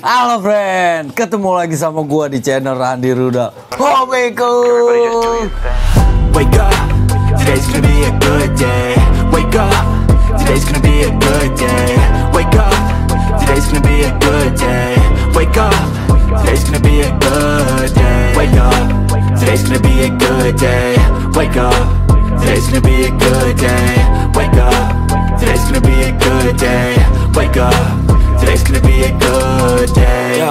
Halo friend, ketemu lagi sama gua di channel Randy Rudal. Hobiku. Wake up, today's gonna be a good day. Wake up, today's gonna be a good day. Wake up, today's gonna be a good day. Wake up, today's gonna be a good day. Wake up, today's gonna be a good day. Wake up, today's gonna be a good day. Wake up, today's gonna be a good day. Wake up, today's gonna be a good day. Yo,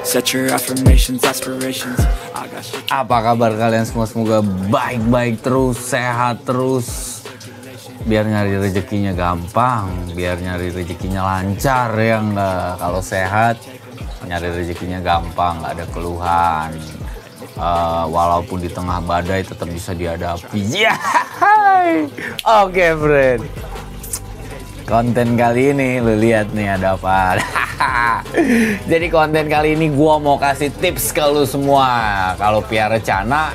set your affirmations, aspirations. I got shit. Apa kabar kalian semua? Semoga baik-baik terus, sehat terus. Biar nyari rezekinya gampang, biar nyari rezekinya lancar ya enggak. Kalau sehat, nyari rezekinya gampang, nggak ada keluhan. Walaupun di tengah badai tetap bisa dihadapi. Oke, friend. Konten kali ini lu lihat nih ada apa. Jadi konten kali ini gua mau kasih tips ke lu semua. Kalau piara cana,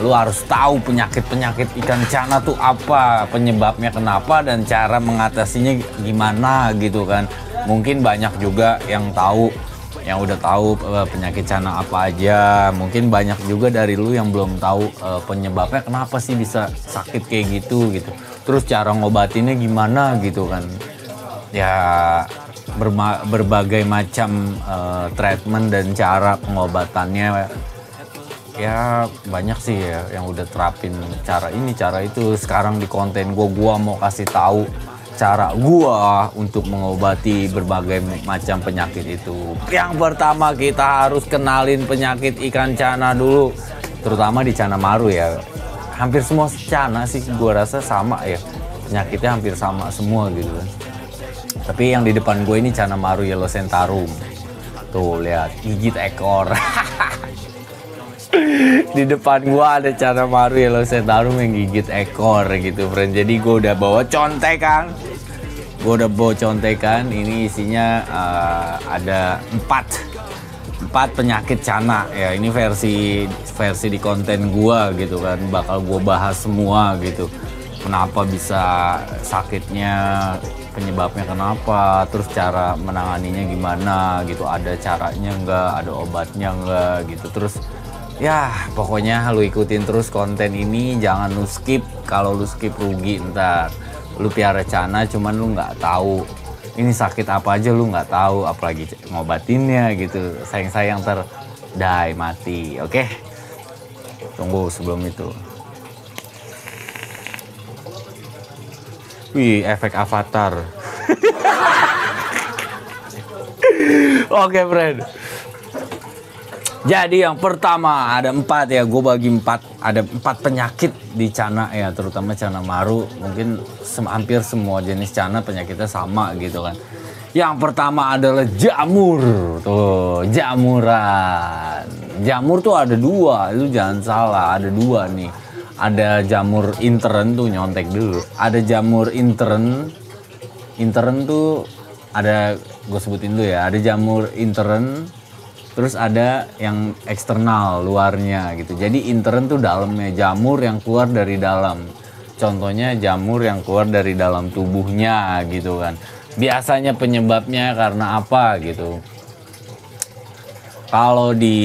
lu harus tahu penyakit-penyakit ikan cana tuh apa, penyebabnya kenapa, dan cara mengatasinya gimana gitu kan. Mungkin banyak juga yang tahu, yang udah tahu penyakit cana apa aja. Mungkin banyak juga dari lu yang belum tahu penyebabnya kenapa sih bisa sakit kayak gitu. Terus cara ngobatinnya gimana gitu kan. Ya berbagai macam treatment dan cara pengobatannya. Ya banyak sih ya yang udah terapin cara ini, cara itu. Sekarang di konten gua mau kasih tahu cara gua untuk mengobati berbagai macam penyakit itu. Yang pertama kita harus kenalin penyakit ikan cana dulu, terutama di cana maru ya. Hampir semua cana sih gua rasa sama ya, penyakitnya hampir sama semua gitu kan. Tapi yang di depan gue ini cana maru yellow centaurum. Tuh lihat, gigit ekor. Di depan gua ada cana maru yellow centaurum yang gigit ekor gitu friend. Jadi gue udah bawa contekan. Ini isinya ada 4 penyakit cana ya. Ini versi di konten gua gitu kan. Bakal gua bahas semua gitu. Kenapa bisa sakitnya, penyebabnya kenapa, terus cara menanganinya gimana gitu. Ada caranya enggak, ada obatnya enggak gitu. Terus ya pokoknya lu ikutin terus konten ini, jangan lu skip. Kalau lu skip rugi ntar. Lu piara cana cuman lu nggak tahu ini sakit apa aja, lu nggak tahu, apalagi ngobatinnya gitu. Sayang ntar mati. Oke, tunggu sebelum itu. Wih, efek avatar. Oke, friend. Jadi yang pertama ada 4 ya, gue bagi 4. Ada 4 penyakit di cana ya, terutama cana maru. Mungkin hampir semua jenis cana penyakitnya sama gitu kan. Yang pertama adalah jamur. Tuh, jamuran. Jamur tuh ada 2, itu jangan salah, ada 2 nih. Ada jamur intern tuh, nyontek dulu. Ada jamur intern tuh ada, gue sebutin dulu ya. Ada jamur intern, terus ada yang eksternal, luarnya gitu. Jadi intern tuh dalamnya, jamur yang keluar dari dalam. Contohnya jamur yang keluar dari dalam tubuhnya gitu kan. Biasanya penyebabnya karena apa gitu. Kalau di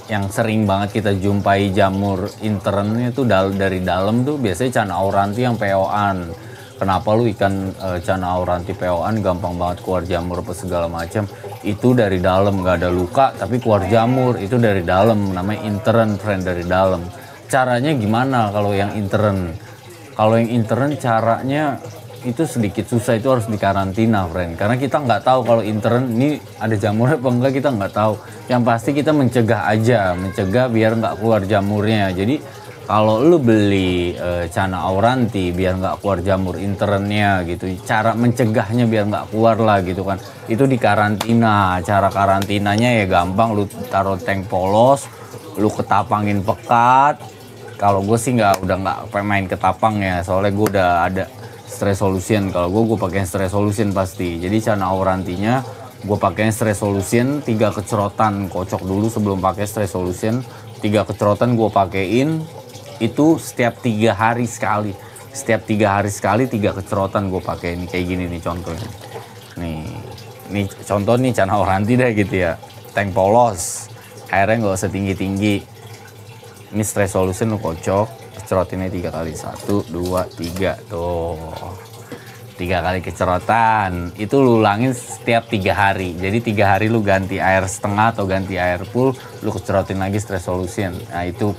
yang sering banget kita jumpai jamur internnya tuh dari dalam tuh biasanya cana auranti yang PO-an. Kenapa lu ikan cana auranti PO-an gampang banget keluar jamur apa segala macam? Itu dari dalam, nggak ada luka tapi keluar jamur, itu dari dalam, namanya intern friend, dari dalam. Caranya gimana kalau yang intern? Kalau yang intern caranya itu sedikit susah, itu harus dikarantina friend, karena kita nggak tahu kalau intern ini ada jamurnya apa enggak, kita nggak tahu. Yang pasti kita mencegah biar nggak keluar jamurnya. Jadi kalau lu beli cana auranti biar nggak keluar jamur internnya gitu, cara mencegahnya biar nggak keluar lah gitu kan, itu dikarantina. Cara karantinanya ya gampang, lu taruh tank polos, lu ketapangin pekat. Kalau gue sih udah nggak main ketapang ya, soalnya gue udah ada stress solution. Kalau gue pakai stress solution pasti. Jadi cana aurantinya gue pakai stress solution 3 kecerotan, kocok dulu sebelum pakai stress solution. 3 kecerotan gue pakein itu setiap 3 hari sekali. Setiap 3 hari sekali 3 kecerotan gue pakai. Ini kayak gini nih contohnya. Nih nih contoh nih Cana Auranti deh gitu ya, tank polos, airnya nggak usah tinggi-tinggi. Ini stress solution lu kocok, cerotinnya 3 kali, 1, 2, 3 tuh. 3 kali kecerotan, itu lu ulangin setiap 3 hari. Jadi 3 hari lu ganti air setengah atau ganti air full, lu kecerotin lagi stress solution. Nah itu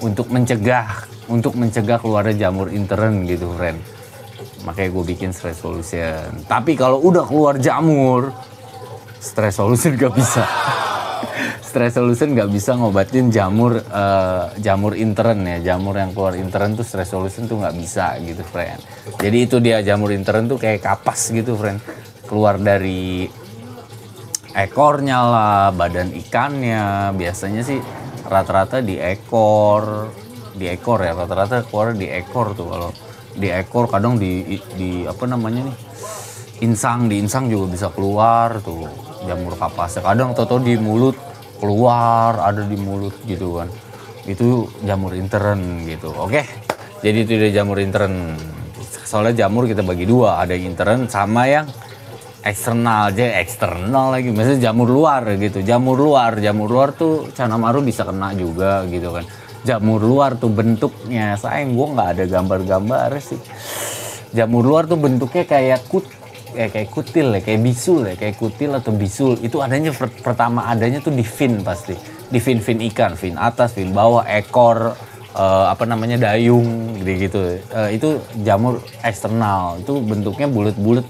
untuk mencegah keluarnya jamur intern gitu friend. Makanya gue bikin stress solution. Tapi kalau udah keluar jamur, stress solution gak bisa. Stress solution nggak bisa ngobatin jamur intern ya, jamur yang keluar intern tuh stress solution tuh nggak bisa gitu friend. Jadi itu dia, jamur intern tuh kayak kapas gitu friend, keluar dari ekornya lah, badan ikannya. Biasanya sih rata-rata di ekor ya, rata-rata keluar di ekor tuh. Kalau di ekor kadang di apa namanya nih, di insang juga bisa keluar tuh jamur kapasnya. Kadang toto di mulut keluar, ada di mulut gitu kan, itu jamur intern gitu. Oke, jadi itu dia jamur intern. Soalnya jamur kita bagi dua, ada yang intern sama yang eksternal. Aja eksternal lagi, maksudnya jamur luar gitu. Jamur luar tuh Cana Maru bisa kena juga gitu kan. Jamur luar tuh bentuknya, sayang gue nggak ada gambar-gambar sih. Jamur luar tuh bentuknya kayak kutil ya, kayak bisul ya, kayak kutil atau bisul. Itu adanya pertama adanya tuh di fin, pasti di fin ikan, fin atas, fin bawah, ekor, dayung gitu. Itu jamur eksternal, itu bentuknya bulat-bulat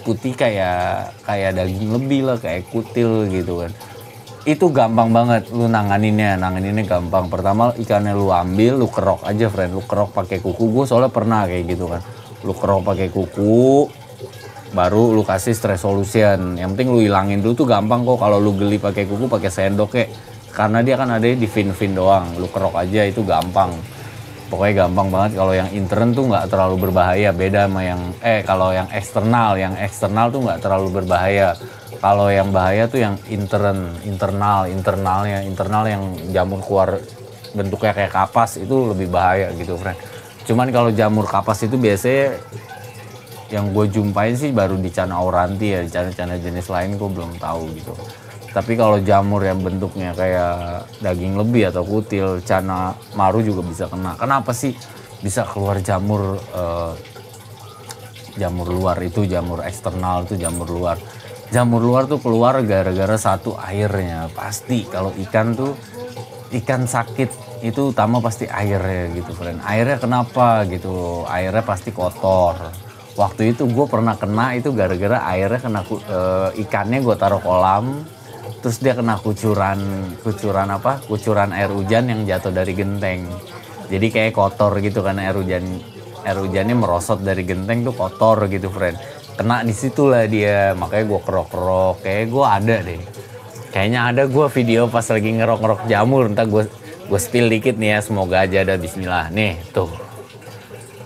putih kayak daging lebih lah, kayak kutil gitu kan. Itu gampang banget lu nanganinnya gampang. Pertama ikannya lu ambil, lu kerok aja friend, lu kerok pakai kuku. Gue soalnya pernah kayak gitu kan, lu kerok pakai kuku, baru lu kasih stress solution. Yang penting lu hilangin dulu tuh gampang kok. Kalau lu geli pakai kuku, pakai sendok ya, karena dia kan ada di fin doang. Lu kerok aja, itu gampang. Pokoknya gampang banget. Kalau yang intern tuh nggak terlalu berbahaya, beda sama yang kalau yang eksternal tuh nggak terlalu berbahaya. Kalau yang bahaya tuh yang internal yang jamur keluar bentuknya kayak kapas, itu lebih bahaya gitu friend. Cuman kalau jamur kapas itu biasanya yang gue jumpain sih baru di Cana Auranti ya, di cana jenis lain gue belum tahu gitu. Tapi kalau jamur yang bentuknya kayak daging lebih atau kutil, Cana Maru juga bisa kena. Kenapa sih bisa keluar jamur luar itu, jamur eksternal itu jamur luar. Jamur luar tuh keluar gara-gara satu, airnya. Pasti kalau ikan sakit itu utama pasti airnya gitu friend. Airnya kenapa gitu? Airnya pasti kotor. Waktu itu gue pernah kena itu gara-gara airnya kena ikannya gue taruh kolam, terus dia kena kucuran air hujan yang jatuh dari genteng. Jadi kayak kotor gitu kan, air hujannya merosot dari genteng tuh kotor gitu friend. Kena di situ lah dia, makanya gue kerok. Kayaknya ada gue video pas lagi ngerok jamur. Ntar gue spill dikit nih ya, semoga aja ada. Bismillah nih tuh.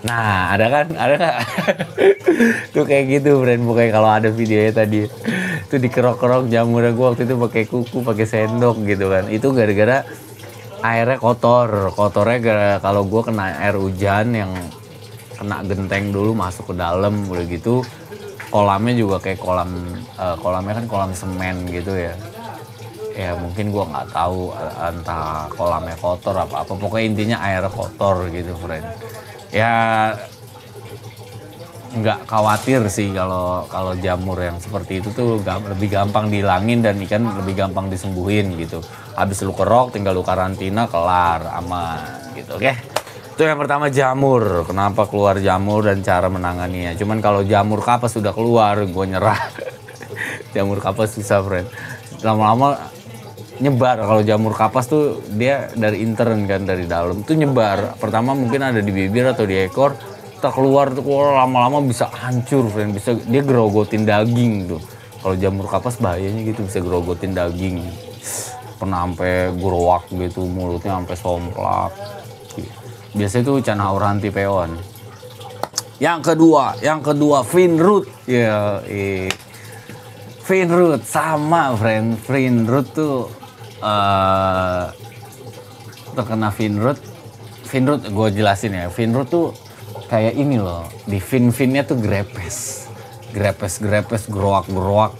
Nah ada nggak? Tuh kayak gitu friend. Pokoknya kalau ada videonya tadi tuh dikerok jamurnya gue waktu itu pakai kuku, pakai sendok gitu kan. Itu gara-gara airnya kotornya gara kalau gue kena air hujan yang kena genteng dulu, masuk ke dalam, udah gitu kolamnya juga kayak kolamnya kan kolam semen gitu ya. Ya mungkin gua nggak tahu entah kolamnya kotor apa pokoknya intinya air kotor gitu friend. Ya nggak khawatir sih kalau jamur yang seperti itu tuh lebih gampang dihilangin dan ikan lebih gampang disembuhin gitu. Habis lu kerok tinggal lu karantina, kelar, aman gitu. Oke. Itu yang pertama, jamur. Kenapa keluar jamur dan cara menanganinya. Cuman kalau jamur kapas sudah keluar, gue nyerah. Jamur kapas susah friend. Lama-lama nyebar. Kalau jamur kapas tuh dia dari intern kan, dari dalam. Itu nyebar. Pertama mungkin ada di bibir atau di ekor. Tak keluar lama-lama bisa hancur friend. Bisa dia gerogotin daging tuh. Kalau jamur kapas bahayanya gitu, bisa gerogotin daging. Pernah sampai growak gitu, mulutnya sampai somplak. Biasanya itu Cana Auranti peon. Yang kedua Finroot. Ya, Finroot sama friend. Finroot tuh terkena Finroot gue jelasin ya. Finroot tuh kayak ini loh, di fin-finnya tuh grepes. grepes geroak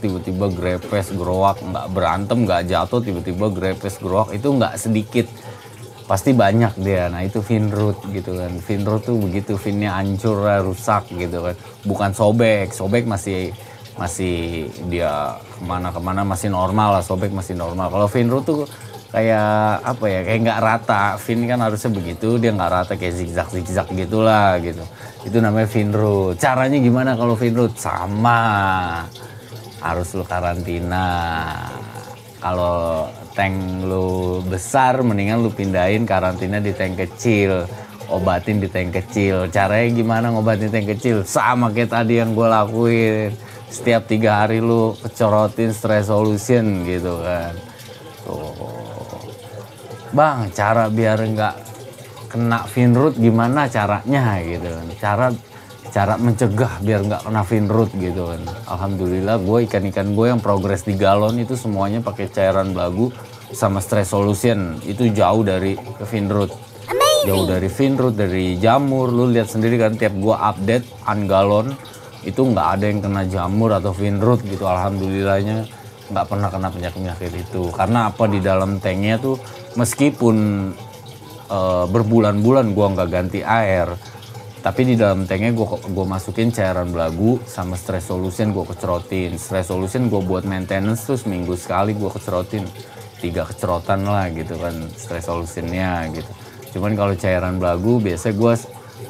tiba-tiba grepes geroak, nggak berantem nggak jatuh tiba-tiba grepes geroak, itu nggak sedikit, pasti banyak dia. Nah itu Finroot gitu kan. Finroot tuh begitu, finnya hancur rusak gitu kan, bukan sobek masih dia kemana masih normal lah, sobek masih normal. Kalau Finroot tuh kayak apa ya, kayak nggak rata. Fin kan harusnya begitu, dia nggak rata, kayak zigzag gitulah gitu. Itu namanya Finroot. Caranya gimana kalau Finroot? Sama, harus lu karantina. Kalau tank lu besar, mendingan lu pindahin karantina di tank kecil, obatin di tank kecil. Caranya gimana ngobatin tank kecil? Sama kayak tadi yang gue lakuin. Setiap 3 hari lu kecorotin stress solution gitu kan. Tuh. Bang, cara biar nggak kena Finroot gimana caranya gitu kan. Cara mencegah biar nggak kena Finroot gitu kan. Alhamdulillah gue ikan gue yang progres di galon itu semuanya pakai cairan belagu sama stress solution. Itu jauh dari Finroot. Jauh dari Finroot, dari jamur. Lu lihat sendiri kan tiap gue update galon itu nggak ada yang kena jamur atau Finroot gitu. Alhamdulillahnya nggak pernah kena penyakit itu. Karena apa, di dalam tanknya tuh meskipun berbulan-bulan gua nggak ganti air, tapi di dalam tanknya gua masukin cairan belagu sama stress solution, gua kecerotin. Stress solution gua buat maintenance tuh seminggu sekali gua kecerotin, 3 kecerotan lah gitu kan stress solutionnya gitu. Cuman kalau cairan belagu biasanya gua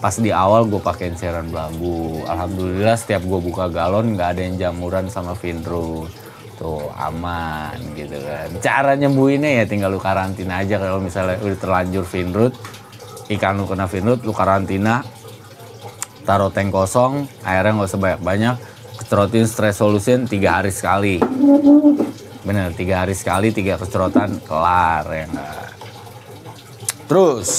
pas di awal gue pakein cairan belagu. Alhamdulillah setiap gue buka galon nggak ada yang jamuran sama Finroot. Tuh aman gitu kan. Cara nyembuhinnya ya tinggal lu karantina aja. Kalau misalnya udah terlanjur Finroot, ikan lu kena Finroot, lu karantina, taruh tank kosong, airnya nggak usah banyak-banyak, kecerotin stress solution 3 hari sekali. Bener, 3 hari sekali, 3 kecerotan, kelar ya enggak. Terus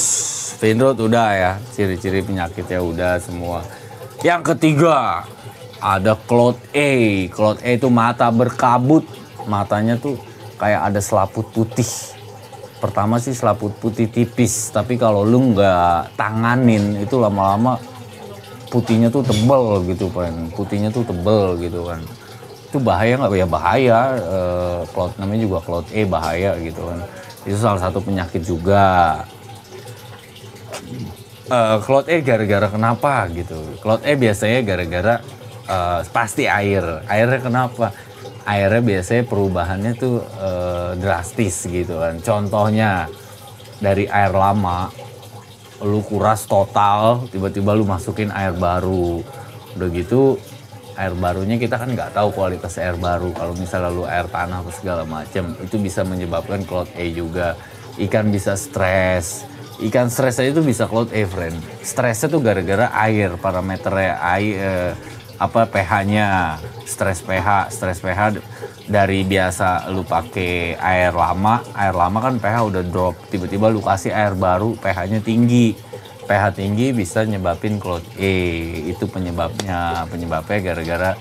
Finroot udah ya, ciri-ciri penyakitnya udah semua. Yang ketiga ada Claude A. Claude A itu mata berkabut, matanya tuh kayak ada selaput putih. Pertama sih selaput putih tipis, tapi kalau lu nggak tanganin itu lama-lama putihnya tuh tebel gitu kan. Putihnya tuh tebel gitu kan. Itu bahaya nggak? Ya bahaya. Claude namanya juga Claude A, bahaya gitu kan. Itu salah satu penyakit juga. Claude A gara-gara kenapa gitu? Claude A biasanya gara-gara pasti air. Airnya kenapa? Airnya biasanya perubahannya tuh drastis gitu kan. Contohnya dari air lama, lu kuras total, tiba-tiba lu masukin air baru. Udah gitu air barunya kita kan nggak tahu kualitas air baru. Kalau misalnya lu air tanah atau segala macam, itu bisa menyebabkan Claude A juga. Ikan bisa stres. Ikan stres aja itu bisa Claude A, friend. Stresnya tuh gara-gara air, parameternya air, pH-nya, stres pH dari biasa lu pakai air lama kan pH udah drop, tiba-tiba lu kasih air baru pH-nya tinggi. pH tinggi bisa nyebabin Claude A. Itu penyebabnya gara-gara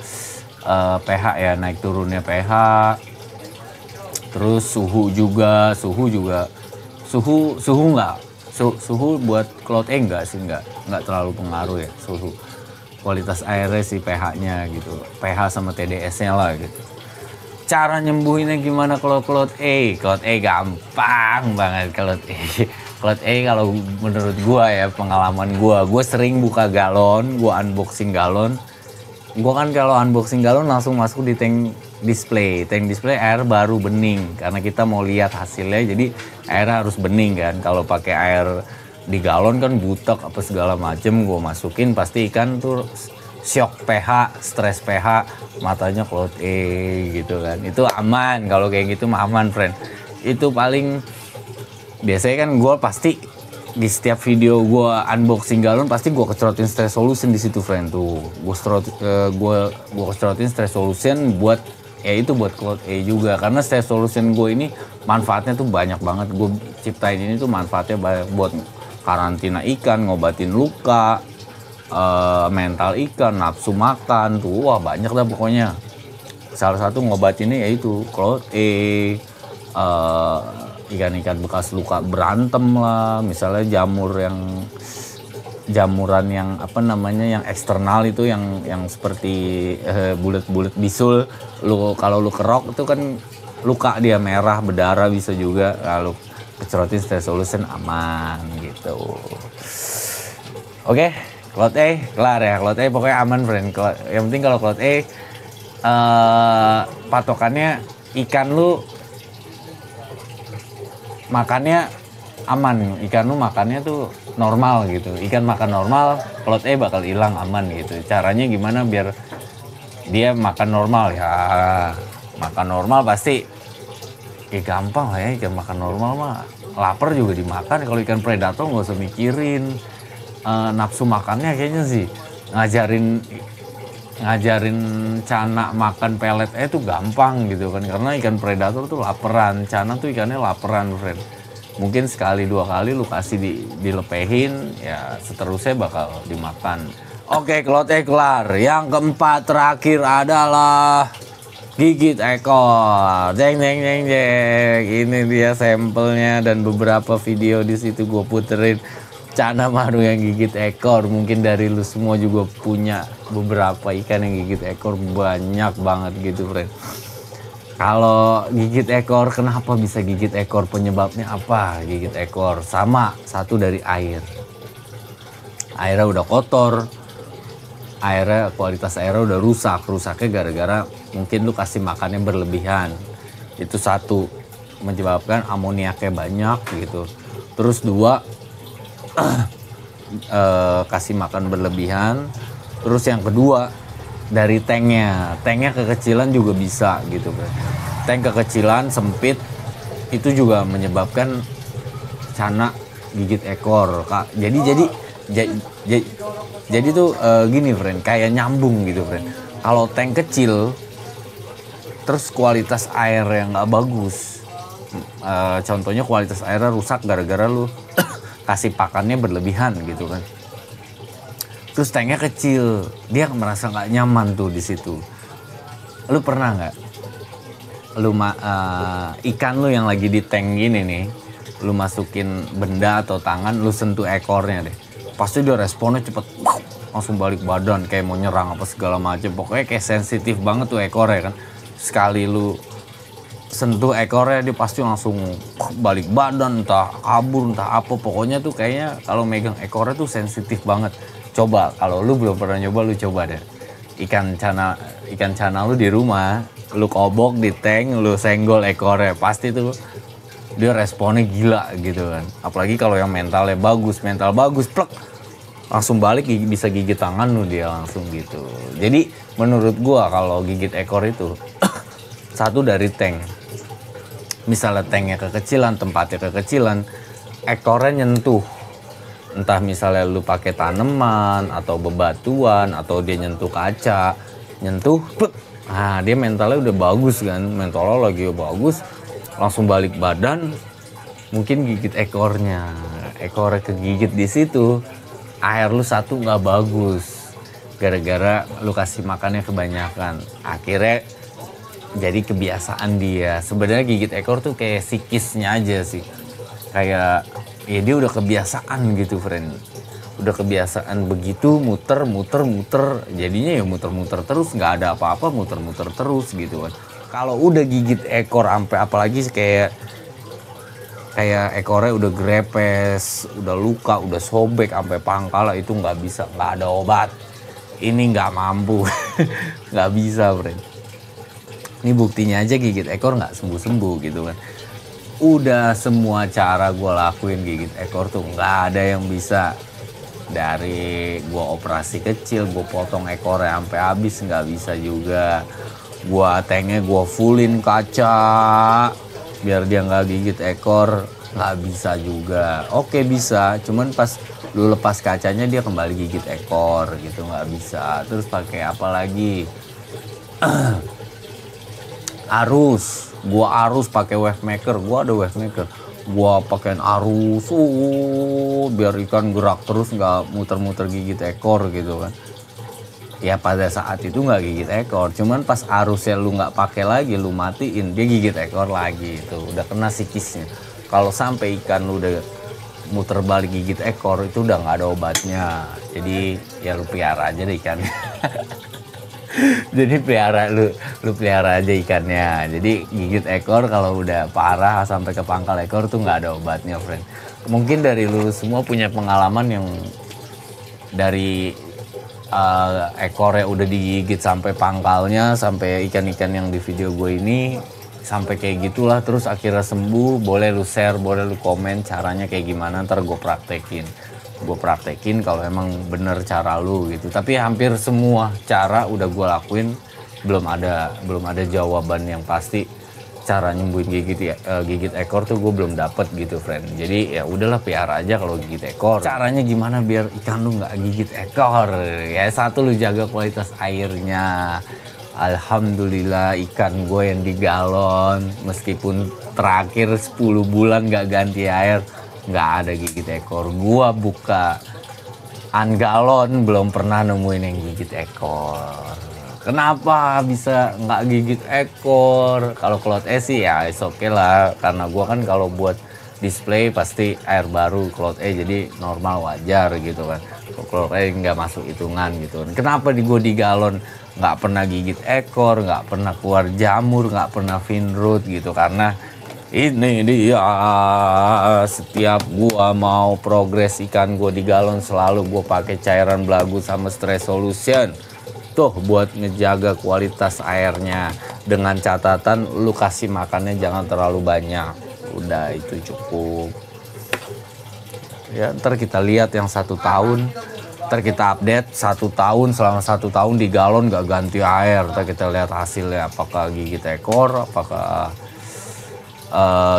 pH ya, naik turunnya pH. Terus suhu buat Claude A enggak terlalu pengaruh ya suhu. Kualitas airnya sih pH-nya gitu. pH sama TDS-nya lah gitu. Cara nyembuhinnya gimana kalau Claude A? Claude A gampang banget Claude A. Claude A kalau menurut gua ya, pengalaman gua sering buka galon, gua unboxing galon. Gua kan kalau unboxing galon langsung masuk di tank display air baru bening karena kita mau lihat hasilnya, jadi airnya harus bening kan. Kalau pakai air di galon kan butek apa segala macem, gue masukin pasti ikan tuh shock pH, stres pH, matanya Claude A gitu kan. Itu aman, kalau kayak gitu mah aman, friend. Itu paling biasanya kan gue pasti di setiap video gue unboxing galon pasti gue kecerotin stress solution di situ, friend. Tuh gue kecerotin stress solution buat Claude A juga, karena stress solution gue ini manfaatnya tuh banyak banget. Gue ciptain ini tuh manfaatnya banyak buat karantina ikan, ngobatin luka, mental ikan, nafsu makan tuh, wah banyak dah pokoknya. Salah satu ngobatinnya yaitu Claude A. Ikan-ikan bekas luka berantem lah, misalnya jamur yang jamuran yang apa namanya yang eksternal itu yang seperti bulat-bulat bisul, kalau lu kerok itu kan luka dia merah berdarah bisa juga, lalu kecerotin Stress Solution aman gitu. Oke, Cloud A kelar ya. Cloud A pokoknya aman friend. Yang penting kalau Cloud A patokannya ikan lu makannya aman, ikan lu makannya tuh normal gitu. Ikan makan normal, Cloud A bakal hilang aman gitu. Caranya gimana biar dia makan normal ya? Makan normal pasti gampang lah ya, ikan makan normal mah lapar juga dimakan. Kalau ikan predator nggak usah mikirin nafsu makannya kayaknya sih. Ngajarin cana makan pelet itu gampang gitu kan, karena ikan predator tuh laparan, cana tuh ikannya laparan friend. Mungkin sekali dua kali lu kasih dilepehin ya seterusnya bakal dimakan. Oke, Cloud A kelar. Yang keempat terakhir adalah gigit ekor. Jeng jeng jeng jeng. Ini dia sampelnya dan beberapa video di situ gue puterin cana maru yang gigit ekor. Mungkin dari lu semua juga punya beberapa ikan yang gigit ekor, banyak banget gitu friend. Kalau gigit ekor, kenapa bisa gigit ekor? Penyebabnya apa gigit ekor? Sama, satu dari air. Airnya udah kotor, kualitas airnya udah rusak. Rusaknya gara-gara mungkin lu kasih makannya berlebihan. Itu satu, menyebabkan amoniaknya banyak gitu. Terus dua, kasih makan berlebihan. Terus yang kedua, dari tanknya kekecilan juga bisa gitu kan. Tank kekecilan sempit itu juga menyebabkan cana gigit ekor Kak. Jadi tuh gini friend, kayak nyambung gitu friend. Kalau tank kecil terus kualitas air yang nggak bagus, contohnya kualitas airnya rusak gara-gara lu kasih pakannya berlebihan gitu kan. Terus tanknya kecil, dia merasa nggak nyaman tuh di situ. Lu pernah nggak? Ikan lu yang lagi di tank gini nih, lu masukin benda atau tangan, lu sentuh ekornya deh. Pasti dia responnya cepet, langsung balik badan kayak mau nyerang apa segala macam. Pokoknya kayak sensitif banget tuh ekornya kan. Sekali lu sentuh ekornya dia pasti langsung balik badan, entah kabur entah apa. Pokoknya tuh kayaknya kalau megang ekornya tuh sensitif banget. Coba kalau lu belum pernah nyoba, lu coba deh. Ikan cana lu di rumah, lu kobok di tank, lu senggol ekornya, pasti tuh dia responnya gila gitu kan. Apalagi kalau yang mental bagus, plek, langsung balik bisa gigit tangan lu dia langsung gitu. Jadi menurut gua kalau gigit ekor itu satu dari tank. Misalnya tanknya kekecilan, tempatnya kekecilan, ekornya nyentuh. Entah misalnya lu pakai tanaman atau bebatuan atau dia nyentuh kaca, plek. Nah, dia mentalnya udah bagus kan, mentalnya lagi bagus, langsung balik badan, mungkin gigit ekornya kegigit di situ, air lu satu nggak bagus, gara-gara lu kasih makannya kebanyakan, akhirnya jadi kebiasaan dia. Sebenarnya gigit ekor tuh kayak psikisnya aja sih, kayak ya dia udah kebiasaan gitu friend, udah kebiasaan begitu muter, jadinya ya muter terus, nggak ada apa-apa, muter terus gitu kan. Kalau udah gigit ekor sampai apalagi kayak ekornya udah grepes, udah luka, udah sobek sampai pangkal, itu nggak bisa, nggak ada obat. Ini nggak mampu, nggak bisa friend. Ini buktinya aja gigit ekor nggak sembuh gitu kan. Udah semua cara gue lakuin gigit ekor tuh nggak ada yang bisa. Dari gue operasi kecil, gue potong ekornya sampai habis nggak bisa juga. Gue tanknya gue fullin kaca biar dia nggak gigit ekor, nggak bisa juga. Oke bisa, cuman pas lu lepas kacanya dia kembali gigit ekor gitu, nggak bisa. Terus pakai apa lagi? Gua arus pakai wave maker, gua ada wave maker. Gua pakein arus, biar ikan gerak terus, nggak muter-muter gigit ekor gitu kan. Ya pada saat itu nggak gigit ekor, cuman pas arusnya lu nggak pakai lagi, lu matiin, dia gigit ekor lagi. Itu udah kena psikisnya. Kalau sampai ikan lu udah muter balik gigit ekor itu udah nggak ada obatnya. Jadi ya lu pelihara aja deh ikan. Jadi lu pelihara aja ikannya. Jadi gigit ekor kalau udah parah sampai ke pangkal ekor tuh nggak ada obatnya, friend. Mungkin dari lu semua punya pengalaman yang dari ekornya udah digigit sampai pangkalnya, sampai ikan-ikan yang di video gue ini sampai kayak gitulah, terus akhirnya sembuh. Boleh lu share, boleh lu komen caranya kayak gimana, ntar gue praktekin kalau emang bener cara lu gitu. Tapi hampir semua cara udah gue lakuin, belum ada jawaban yang pasti cara nyembuhin gigit ekor tuh gue belum dapet gitu, friend. Jadi ya udahlah, pelihara aja kalau gigit ekor. Caranya gimana biar ikan lu nggak gigit ekor? Ya satu, lu jaga kualitas airnya. Alhamdulillah ikan gue yang di galon, meskipun terakhir 10 bulan nggak ganti air, nggak ada gigit ekor. Gua buka galon belum pernah nemuin yang gigit ekor. Kenapa bisa nggak gigit ekor? Kalau Cloud E sih ya oke lah, karena gua kan kalau buat display pasti air baru Cloud E, jadi normal wajar gitu kan. Kalau Cloud E nggak masuk hitungan gitu. Kenapa gua di galon nggak pernah gigit ekor, nggak pernah keluar jamur, nggak pernah fin root gitu? Karena ini dia, setiap gua mau progres ikan gua di galon selalu gua pakai cairan belagu sama stress solution tuh buat ngejaga kualitas airnya, dengan catatan lu kasih makannya jangan terlalu banyak. Udah itu cukup ya. Ntar kita lihat yang 1 tahun, ntar kita update 1 tahun, selama 1 tahun di galon gak ganti air, ntar kita lihat hasilnya apakah gigit ekor, apakah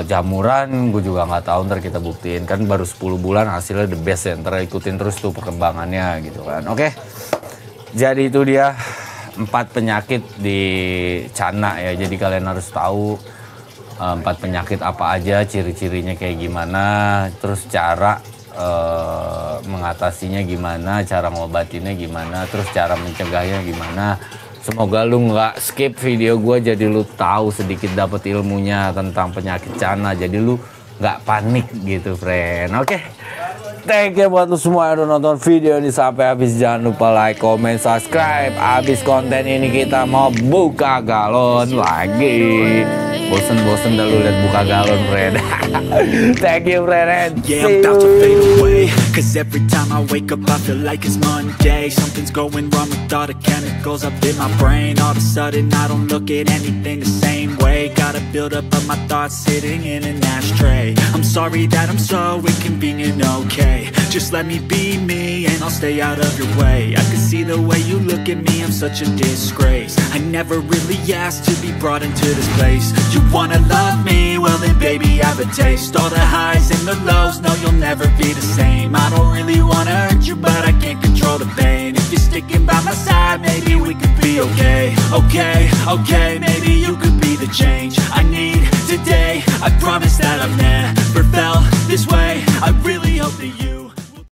jamuran. Gue juga nggak tahu, ntar kita buktiin, kan baru 10 bulan hasilnya the best ya. Ntar ikutin terus tuh perkembangannya gitu kan. Oke, jadi itu dia 4 penyakit di cana ya. Jadi kalian harus tahu 4 penyakit apa aja, ciri-cirinya kayak gimana, terus cara mengatasinya gimana, cara ngobatinnya gimana, terus cara mencegahnya gimana. Semoga lu nggak skip video gue, jadi lu tahu sedikit dapat ilmunya tentang penyakit cana, jadi lu nggak panik gitu, friend. Oke, thank you buat lu semua yang udah nonton video ini sampai habis. Jangan lupa like, comment, subscribe. Abis konten ini kita mau buka galon lagi. Bosen dah lu liat buka galon, friend. Thank you, friend. Yeah, I'm about to fade away, cause every time I wake up I feel like it's Monday. Something's going wrong with all the chemicals up in my brain. All of a sudden I don't look at anything the same way. Gotta build up of my thoughts sitting in an ashtray. I'm sorry that I'm so inconvenient, okay. Just let me be me and I'll stay out of your way. I can see the way you look at me, I'm such a disgrace. I never really asked to be brought into this place. You wanna love me? Well then baby I have a taste. All the highs and the lows, no you'll never be the same. I don't really wanna hurt you but I can't control the pain. If you're sticking by my side maybe we could be okay. Okay,